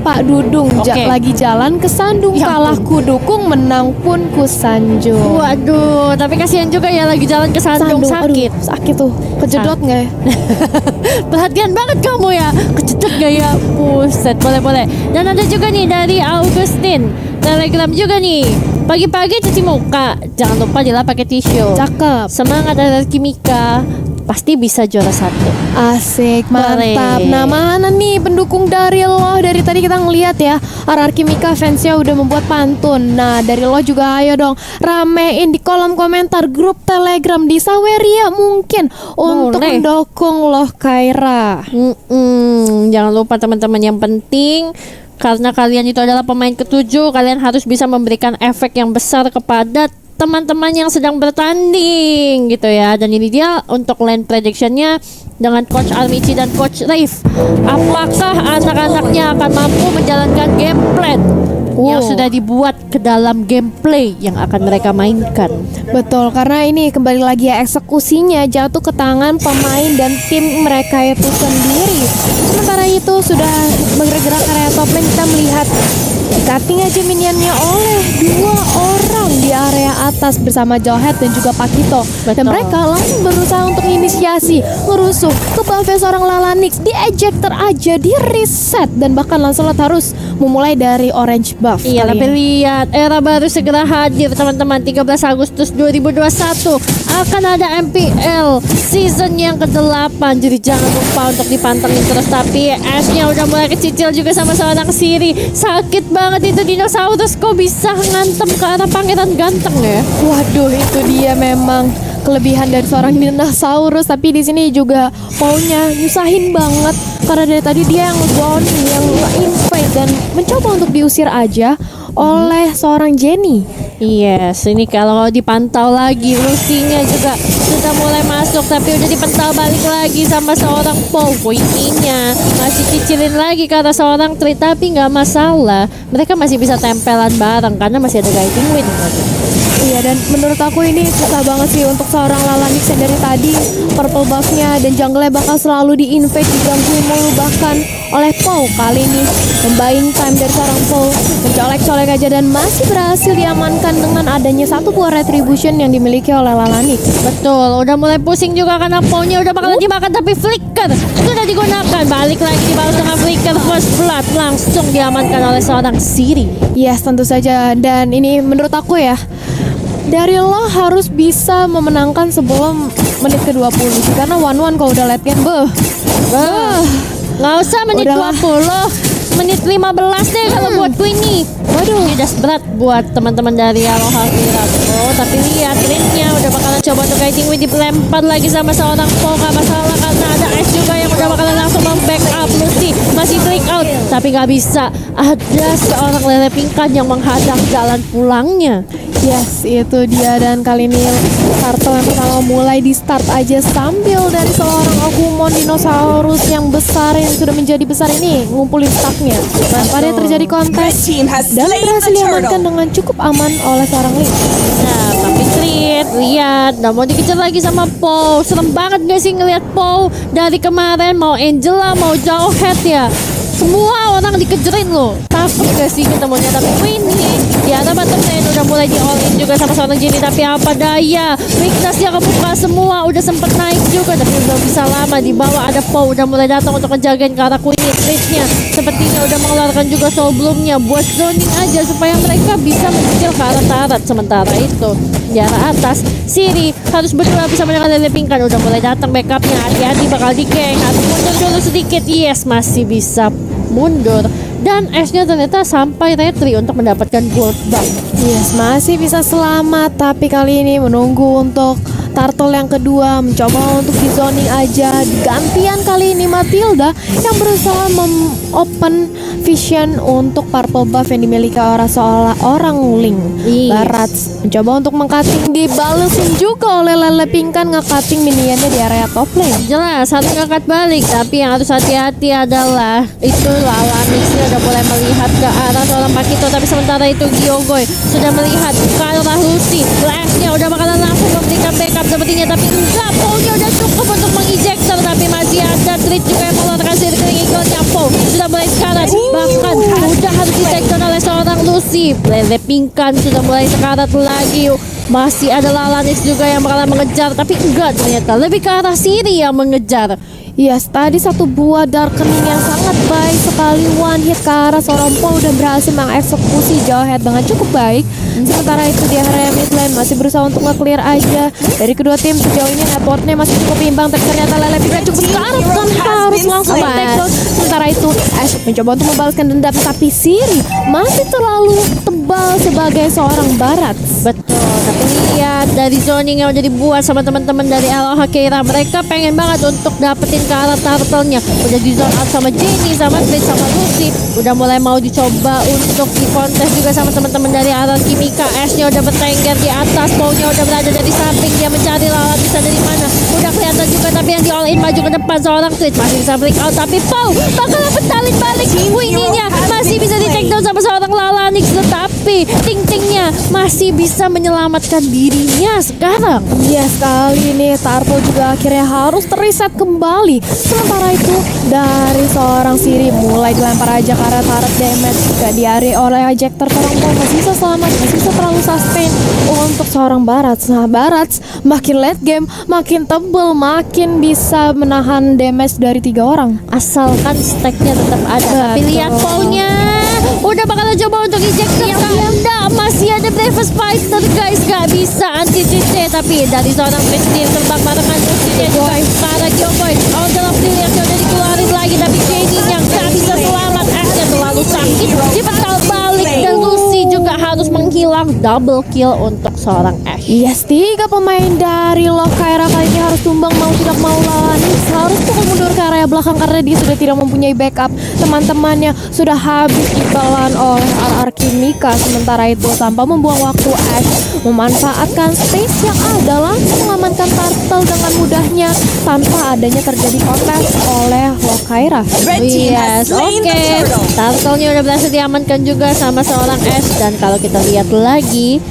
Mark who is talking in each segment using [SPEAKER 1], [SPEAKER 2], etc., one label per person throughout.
[SPEAKER 1] Pak Dudung. Lagi jalan kesandung,
[SPEAKER 2] Ya
[SPEAKER 1] kalah ku dukung, menang pun ku sanjung.
[SPEAKER 2] Waduh, tapi kasihan juga ya lagi jalan ke Sandung sakit.
[SPEAKER 1] Aduh, sakit tuh. Kejedot nggak ya?
[SPEAKER 2] Perhatian banget kamu ya. Kejedot gak ya? Buset, boleh. Dan ada juga nih dari Augustin, Telegram juga nih. Pagi-pagi cuci muka, jangan lupa dilap pakai tisu.
[SPEAKER 1] Cakep.
[SPEAKER 2] Semangat dari Kimika, pasti bisa juara 1.
[SPEAKER 1] Asik, mantap.
[SPEAKER 2] Boleh.
[SPEAKER 1] Nah, mana nih pendukung dari lo? Dari tadi kita ngeliat ya, RRQ Mika fansnya udah membuat pantun. Nah, dari lo juga ayo dong ramein di kolom komentar grup Telegram di Saweria mungkin untuk
[SPEAKER 2] Boleh.
[SPEAKER 1] mendukung lo Kaira.
[SPEAKER 2] Jangan lupa teman-teman, yang penting karena kalian itu adalah pemain ketujuh, kalian harus bisa memberikan efek yang besar kepada teman-teman yang sedang bertanding gitu ya. Dan ini dia untuk lane predictionnya dengan Coach Armici dan Coach Raif. Apakah anak-anaknya akan mampu menjalankan game plan yang sudah dibuat ke dalam gameplay yang akan mereka mainkan?
[SPEAKER 1] Betul, karena ini kembali lagi ya, eksekusinya jatuh ke tangan pemain dan tim mereka itu sendiri. Sementara itu sudah bergerak ke area top lane, kita melihat cutting aja minionnya oleh 2 orang di area atas bersama Jawhead dan juga Pakito. Dan
[SPEAKER 2] Betul.
[SPEAKER 1] mereka langsung berusaha untuk inisiasi, ngerusuh ke buffnya seorang Lalanix, di ejector aja, di reset, dan bahkan Lancelot harus memulai dari orange buff.
[SPEAKER 2] Iya,
[SPEAKER 1] kali
[SPEAKER 2] tapi
[SPEAKER 1] ini.
[SPEAKER 2] lihat, era baru segera hadir teman-teman. 13 Agustus 2021 akan ada MPL season yang ke-8. Jadi jangan lupa untuk dipantengin terus. Tapi Ash-nya udah mulai kecicil juga sama seorang Siri. Sakit banget itu dinosaurus, kok bisa ngantem ke arah pangeran ganteng ya?
[SPEAKER 1] Waduh, itu dia memang kelebihan dari seorang dinosaurus. Tapi di sini juga maunya nyusahin banget karena dari tadi dia yang zoning, yang invade dan mencoba untuk diusir aja oleh seorang Jenny.
[SPEAKER 2] Yes, ini kalau dipantau lagi, Lucy-nya juga sudah mulai masuk, tapi udah dipantau balik lagi sama seorang Paul. Ininya masih cicilin lagi karena seorang Tri, tapi nggak masalah. Mereka masih bisa tempelan bareng karena masih ada guiding win.
[SPEAKER 1] Iya, dan menurut aku ini susah banget sih untuk seorang Lalanix yang dari tadi purple buff-nya dan jungle-nya bakal selalu di-invade, digangguin mulu bahkan oleh Paul. Kali ini membain time dari seorang Paul, mencolek-colek aja dan masih berhasil diamankan dengan adanya satu buah retribution yang dimiliki oleh Lalanix.
[SPEAKER 2] Betul, udah mulai pusing juga karena Paul-nya udah bakalan dimakan, tapi flicker sudah digunakan. Balik lagi dibalas dengan flicker, first blood langsung diamankan oleh seorang Siri.
[SPEAKER 1] Yes, tentu saja. Dan ini menurut aku ya, dari lo harus bisa memenangkan sebelum menit ke-20 sih. Karena 1-1 kalau udah late game,
[SPEAKER 2] Nggak usah menit
[SPEAKER 1] Udahlah.
[SPEAKER 2] 20, menit 15 deh kalau buatku ini. Waduh, ini udah berat buat teman-teman dari Aloha Kira. Oh, tapi lihat Lin-nya udah bakalan coba untuk guiding win, dilempar lagi sama seorang Po. Gak masalah karena ada Ash juga yang udah bakalan langsung membackup. Lucy masih break out, tapi nggak bisa. Ada seorang lele pingkan yang menghadang jalan pulangnya.
[SPEAKER 1] Yes, itu dia. Dan kali ini Turtle yang pertama mulai di start aja sambil dari seorang Agumon dinosaurus yang besar, yang sudah menjadi besar ini ngumpulin stacknya. Pada terjadi kontes dan berhasil diamankan dengan cukup aman oleh seorang Link.
[SPEAKER 2] Nah, tapi Trit, lihat, udah mau dikejar lagi sama Pow. Serem banget gak sih ngelihat Pow dari kemarin, mau Angela, mau Jawhead ya. Semua orang dikejarin loh. Takut gak sih ketemunya? Tapi Winnie di atas bottom lane udah mulai di all in juga sama seorang Jenny. Tapi apa daya, weakness dia kebuka semua. Udah sempet naik juga, tapi udah bisa lama. Di bawah ada Pow, udah mulai datang untuk ngejagain ke arah Queenie. Tritnya sepertinya udah mengeluarkan juga soul bloomnya buat zoning aja supaya mereka bisa mencicil ke arah Tarat. Sementara itu di arah atas, Siri harus berdua bersama dengan Lele Pingkan. Udah mulai datang backupnya. Hati-hati bakal di-gank. Harus mundur dulu sedikit. Yes, masih bisa mundur. Dan Ash-nya ternyata sampai retry untuk mendapatkan gold buff.
[SPEAKER 1] Yes, masih bisa selamat. Tapi kali ini menunggu untuk Turtle yang kedua, mencoba untuk di zoning aja. Gantian kali ini Matilda yang berusaha open vision untuk purple buff yang dimiliki orang Link.
[SPEAKER 2] Yes.
[SPEAKER 1] Barat mencoba untuk mengcutting, dibalesin juga oleh Lele Pingkan nge-cutting minionnya di area top lane.
[SPEAKER 2] Jelas harus ngangkat balik, tapi yang harus hati-hati adalah itu Lalanix udah mulai melihat ke arah seorang Pakito. Tapi sementara itu Gyogoy sudah melihat ke arah Lucy. Flash-nya udah bakalan langsung memberikan backup sepertinya, tapi enggak, Paul-nya udah cukup untuk mengejector. Tapi masih ada Trit juga yang mengeluarkan circling eagle-nya. Paul sudah mulai sekarat, bahkan Lucy. Lele Pingkan sudah mulai sekarat lagi. Masih ada Lalanix juga yang bakalan mengejar, tapi enggak, ternyata lebih ke arah Siri yang mengejar.
[SPEAKER 1] Yes, tadi satu buah darkening yang sangat baik sekali one hit ke arah seorang Paul dan berhasil mengeksekusi Jawhead dengan cukup baik. Sementara itu di area mid lane masih berusaha untuk nge-clear aja. Dari kedua tim sejauh ini networknya masih cukup imbang, tapi ternyata Lele Pingkan cukup sekarat dan harus langsung take down. Sementara itu Ash mencoba untuk membalaskan dendam, tapi Siri masih terlalu tebal sebagai seorang barat.
[SPEAKER 2] Betul, tapi lihat dari zoning yang udah dibuat sama teman-teman dari Aloha Keira, mereka pengen banget untuk dapetin ke arah turtle-nya. Udah di zone out sama Jenny, sama Chris, sama Lucy. Udah mulai mau dicoba untuk di kontes juga sama teman-teman dari arah Kimika. Ash-nya udah bertengger di atas, Paul-nya udah berada dari samping, dia mencari lawan bisa dari mana. Udah kelihatan juga, tapi yang di all in maju ke depan seorang Chris masih bisa break out, tapi Paul bakal petalin balik. Winnie-nya masih bisa di take down sama seorang Lalanix, tetapi ting-tingnya masih bisa menyelamatkan dirinya sekarang.
[SPEAKER 1] Yes, kali ini Turtle juga akhirnya harus terreset kembali. Sementara itu dari seorang Siri mulai dilempar aja ke arah turret damage, gak diari oleh ejector. Seorang Paul masih bisa selamat, masih bisa terlalu sustain untuk seorang Barat. Nah, Barat makin late game, makin tebel, makin bisa menahan damage dari 3 orang.
[SPEAKER 2] Asalkan stacknya tetap ada. Tapi lihat Paul-nya udah bakalan coba untuk ejector. Enggak, masih ada Breakfast Fighter guys, gak bisa anti-CC. Tapi dari seorang Christine terbang barengan Lucy juga para Gyoboy. On the left yang udah dikeluarin lagi, tapi Jenny yang gak bisa selamat. Akhirnya terlalu sakit, dipetal balik, dan Lucy juga harus menghilang. Double kill untuk seorang Ash.
[SPEAKER 1] Yes, 3 pemain dari Lokaira kali ini harus tumbang mau tidak mau. Lalanix harus pukul mundur ke area belakang karena dia sudah tidak mempunyai backup. Teman-temannya sudah habis ditelan oleh RR Kimika. Sementara itu tanpa membuang waktu, Ash memanfaatkan space yang ada, langsung mengamankan Turtle dengan mudahnya tanpa adanya terjadi kontes oleh Lokaira.
[SPEAKER 2] Yes, oke. Turtle-nya udah berhasil diamankan juga sama seorang Ash. Dan kalau kita lihat lagi,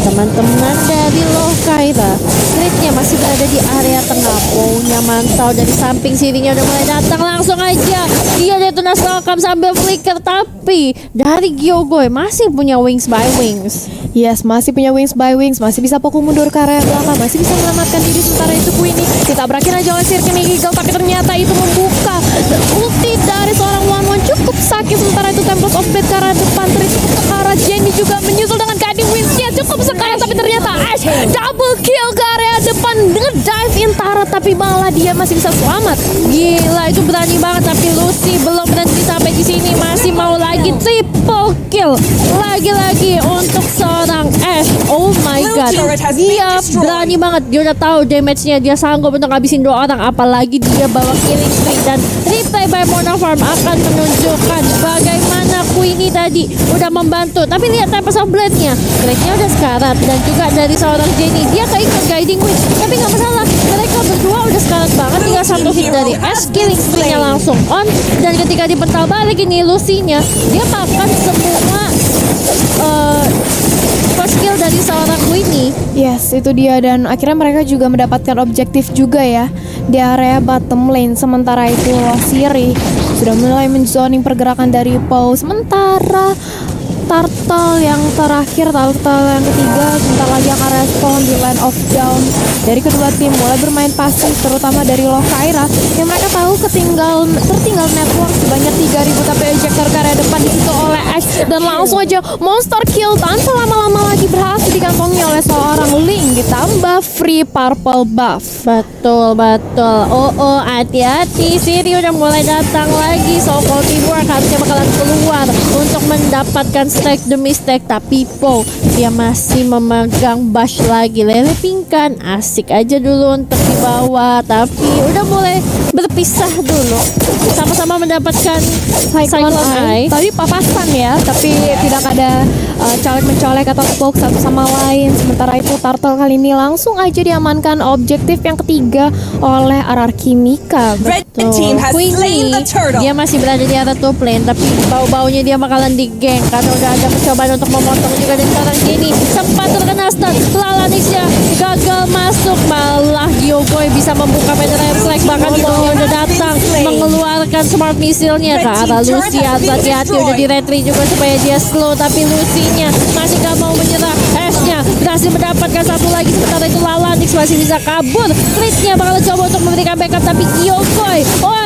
[SPEAKER 2] teman-teman dari Lokaira, Crit-nya masih berada di area tengah. Paul-nya mantau dari samping, Sirinya udah mulai datang. Langsung aja dia detonas welcome sambil flicker. Tapi dari Gyogoy masih punya wings by wings.
[SPEAKER 1] Yes, masih punya wings by wings, masih bisa pukul mundur ke area belakang, masih bisa menyelamatkan diri. Sementara itu Queenie kita berakhir aja oleh Sirkin Eagle, tapi ternyata itu membuka ulti dari seorang One cukup sakit. Sementara itu Temples of Fate ke arah depan, terus ke arah Jenny juga menyusul dengan guiding wings-nya cukup sekali, tapi ternyata Ash double kill ke area depan dengan dive in turret, tapi malah dia masih bisa selamat.
[SPEAKER 2] Gila, itu berani banget. Tapi Lucy belum berhenti sampai di sini, masih mau lagi triple kill lagi-lagi untuk seorang Ash. Oh my god, dia berani banget. Dia udah tahu damage-nya, dia sanggup untuk ngabisin 2 orang, apalagi dia bawa killing streak. Dan replay by Mona Farm akan menunjukkan bagaimana Queenie tadi udah membantu. Tapi lihat Tempest of Blade-nya, Craig-nya udah sekarat, dan juga dari seorang Jenny dia keikut guiding wings, tapi nggak masalah, mereka berdua udah sekarat banget. Tinggal 1 hit dari Ash, killing streak-nya langsung on. Dan ketika dipental balik ini Lucy-nya, dia makan semua first kill dari seorang Queenie.
[SPEAKER 1] Yes, itu dia, dan akhirnya mereka juga mendapatkan objektif juga ya di area bottom lane. Sementara itu Siri sudah mulai menzoning pergerakan dari Paul. Sementara Turtle yang terakhir, Turtle yang ketiga sebentar lagi akan respon di Land of Dawn. Dari kedua tim mulai bermain pasif, terutama dari Lokaira yang mereka tahu tertinggal network sebanyak 3.000, tapi ejector ke area depan disitu oleh Ash, dan langsung aja monster kill tanpa lama-lama lagi berhasil dikantongi oleh seorang Link, ditambah free purple buff.
[SPEAKER 2] Betul. Oh, hati-hati, Siri udah mulai datang lagi. So called teamwork harusnya bakalan keluar untuk mendapatkan stack demi stack. Tapi Paul, dia masih memegang bash lagi. Lele Pingkan asik aja dulu untuk dibawa, tapi udah mulai berpisah dulu. Sama-sama mendapatkan Cyclone Eye.
[SPEAKER 1] Tadi papasan ya, tapi tidak ada colek-mencolek atau poke satu sama lain. Sementara itu Turtle kali ini langsung aja diamankan objektif yang ketiga oleh RR Kimika.
[SPEAKER 2] Queenie, dia masih berada di area top lane, tapi bau-baunya dia bakalan di-gank karena udah ada percobaan untuk memotong juga. Dan sekarang Jenny sempat terkena stun. Lalanixnya gagal masuk, malah Gyogoy bisa membuka Federer Strike. Bahkan Gyogoy udah datang mengeluarkan smart missile-nya ke arah Lucy. Harus hati-hati, udah di retry juga supaya dia slow, tapi Lucy-nya masih gak mau menyerah. Ash-nya berhasil mendapatkan satu lagi, sementara itu Lalanix masih bisa kabur. Trit-nya bakal coba untuk memberikan backup, tapi Gyogoy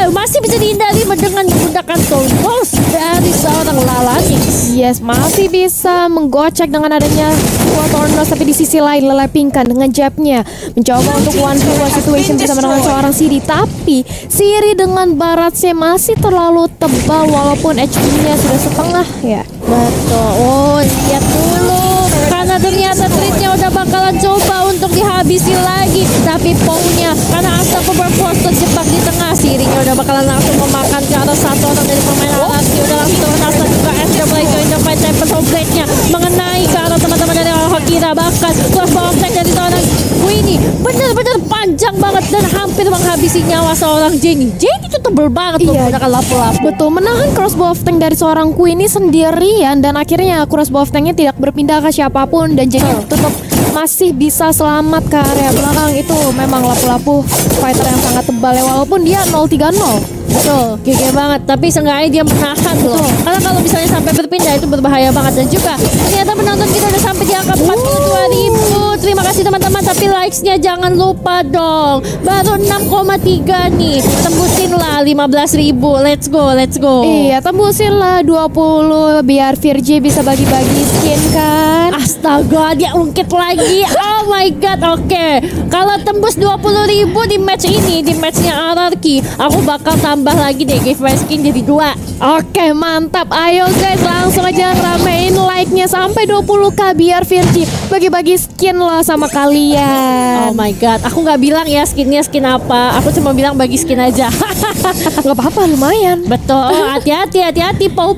[SPEAKER 2] masih bisa dihindari dengan menggunakan Tornos dari seorang Lalanix.
[SPEAKER 1] Yes, masih bisa menggocek dengan adanya dua Tornos, tapi di sisi lain Lelepingkan dengan jabnya mencoba untuk 1v1 situation bersama dengan seorang Siri, tapi Siri dengan baratnya masih terlalu tebal walaupun HP-nya sudah setengah ya.
[SPEAKER 2] Betul. Oh, lihat dulu. Karena ternyata Tritnya udah bakalan coba untuk dihabisi lagi, tapi Pau-nya karena Asta Force terjebak di tengah. Sirinya udah bakalan langsung memakan ke arah satu orang dari pemain Araki. Udah langsung turun Asta juga. S udah mulai join the fight. Tempest Blade-nya mengenai ke arah teman-teman dari Alhakira. Bahkan crossbow attack dari seorang Queenie benar-benar panjang banget dan hampir menghabisi nyawa seorang Jenny. Jenny itu tebel banget loh menggunakan lapu-lapu.
[SPEAKER 1] Betul, menahan crossbow of tank dari seorang Queenie sendirian, dan akhirnya crossbow of tanknya tidak berpindah ke siapapun dan Jenny tetap masih bisa selamat ke area belakang. Itu memang lapu-lapu fighter yang sangat tebal ya, walaupun dia 0-3-0.
[SPEAKER 2] Betul, GG banget. Tapi seenggaknya dia menahan loh. Karena kalau misalnya sampai berpindah itu berbahaya banget. Dan juga ternyata penonton kita udah sampai di angka 42.000. Terima kasih teman-teman. Tapi likes-nya jangan lupa dong. Baru 6,3 nih. Tembusin lah 15.000. Let's go, let's go.
[SPEAKER 1] Iya, tembusin lah 20 biar Virgi bisa bagi-bagi skin kan.
[SPEAKER 2] Astaga, dia ungkit lagi. Oh my god, oke. Kalau tembus 20.000 di match ini, di matchnya Araki, aku bakal tambah lagi deh giveaway skin jadi 2.
[SPEAKER 1] Oke, mantap. Ayo guys, langsung aja ramein like-nya sampai 20k biar Virgi bagi-bagi skin lah sama kalian.
[SPEAKER 2] Oh my god, aku nggak bilang ya skinnya skin apa. Aku cuma bilang bagi skin aja.
[SPEAKER 1] Nggak apa-apa, lumayan.
[SPEAKER 2] Betul, hati-hati, Pau.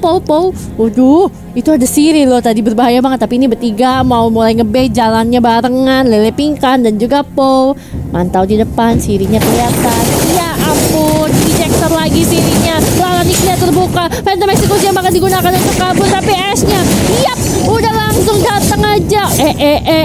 [SPEAKER 2] Waduh, itu ada Siri loh tadi, berbahaya banget. Tapi ini bertiga mau mulai nge-bait, jalannya barengan, Lelepingkan dan juga Pau. Mantau di depan, Sirinya kelihatan. Ya ampun, ejector lagi Sirinya. Lalanixnya terbuka, Phantom Execution yang bakal digunakan untuk kabur. Tapi Ash-nya, yap, udah langsung datang aja.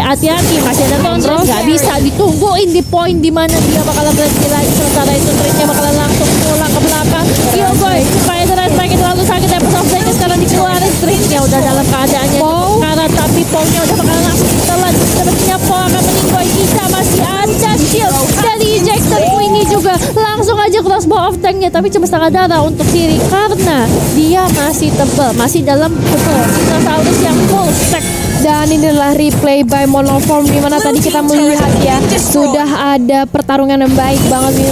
[SPEAKER 2] Hati-hati, masih ada kontrol. Gak bisa ditungguin di poin dimana dia bakalan berhenti lagi. Sementara itu Tritnya bakalan langsung pulang ke belakang. Gyogoy, supaya Trit makin terlalu sakit. Episode of sekarang dikeluarin. Tritnya udah dalam keadaannya karena tapi Pau-nya udah bakalan langsung ditelan. Sepertinya Pau akan meninggoy. Isa masih ada shield dari ejector. Ini juga langsung aja crossbow of tanknya, tapi cuma setengah darah untuk Siri karena dia masih tebal, masih dalam betul Dinosaurus yang full stack.
[SPEAKER 1] Dan inilah replay by Monoform, dimana tadi kita melihat ya sudah ada pertarungan yang baik banget di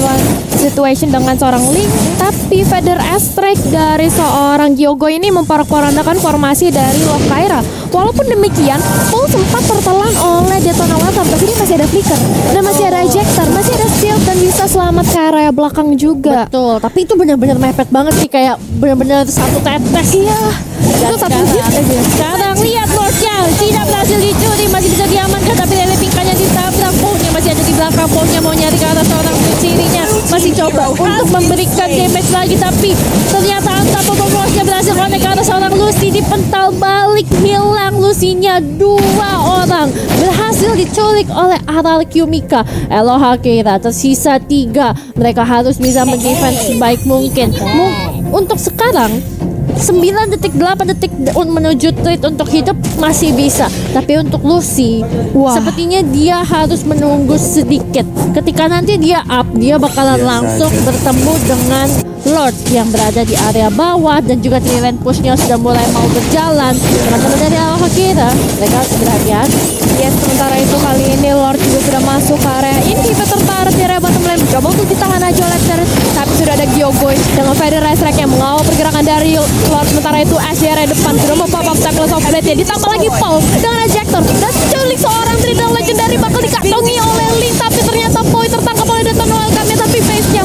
[SPEAKER 1] situation dengan seorang Link, tapi Feather Strike dari seorang Gyogoy ini memporak-porandakan formasi dari Lokaira. Walaupun demikian, Paul sempat tertelan oleh Detonator, tapi ini masih ada flicker dan masih ada ejector, masih ada shield dan bisa selamat ke area belakang juga.
[SPEAKER 2] Betul, tapi itu benar-benar mepet banget sih, kayak benar-benar satu tetes.
[SPEAKER 1] Iya, itu satu hit aja.
[SPEAKER 2] Sekarang lihat Lordnya tidak berhasil dicuri, masih bisa diamankan, tapi Lelepingkannya ditabrak. Paul-nya masih ada di belakang. Paul-nya mau nyari ke arah seorang Sirinya, masih coba untuk memberikan damage lagi, tapi ternyata Anta Force-nya berhasil connect ke arah seorang Lucy, dipental balik, hilang Lucy-nya. 2 orang berhasil diculik oleh Araki Yumika. Eloha Keira tersisa 3. Mereka harus bisa mendefense sebaik mungkin. Untuk sekarang 9 detik, 8 detik menuju Trit untuk hidup masih bisa. Tapi untuk Lucy, sepertinya dia harus menunggu sedikit. Ketika nanti dia up, dia bakalan langsung bertemu dengan Lord yang berada di area bawah, dan juga Trident pushnya sudah mulai mau berjalan. Teman-teman dari Alhakira, mereka harus berhati-hati.
[SPEAKER 1] Yes, sementara itu kali ini Lord juga sudah masuk ke area ini. Tertarik di area bottom lane, mencoba untuk ditahan aja oleh Trident, tapi sudah ada Gyogoy dengan Feather Strike yang mengawal pergerakan dari Lord. Sementara itu Ash di area depan sudah mau pop up tackle of blade-nya, ditambah lagi Paul dengan ejector dan culik seorang Trident legendary bakal dikantongi oleh Link, tapi ternyata Paul tertangkap oleh Detonator kami, tapi base-nya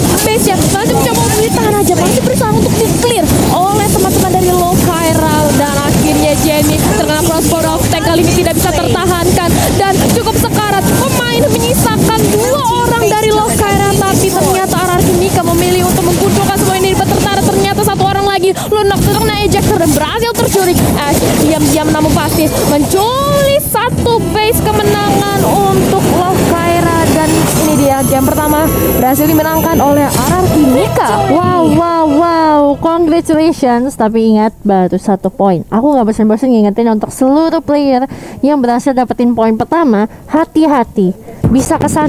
[SPEAKER 1] masih mencoba untuk ditahan aja, masih berusaha untuk di-clear oleh teman-teman dari Lokaira, dan akhirnya Jenny terkena crossbow of tank. Kali ini tidak bisa tertahankan dan cukup sekarat. Pemain menyisakan 2 orang dari Lokaira, tapi ternyata Araki Mika memilih untuk mengkucurkan semua ini. Ternyata 1 orang lagi lunak terkena ejector dan berhasil terculik. Ash diam-diam namun pasti menculik satu base kemenangan untuk Love Kaira. Dan ini dia game pertama berhasil dimenangkan oleh Ararki Mika.
[SPEAKER 2] Wow, congratulations. Tapi ingat, baru 1 poin. Aku gak bosan-bosan ngingetin untuk seluruh player yang berhasil dapetin poin pertama, hati-hati, bisa kesan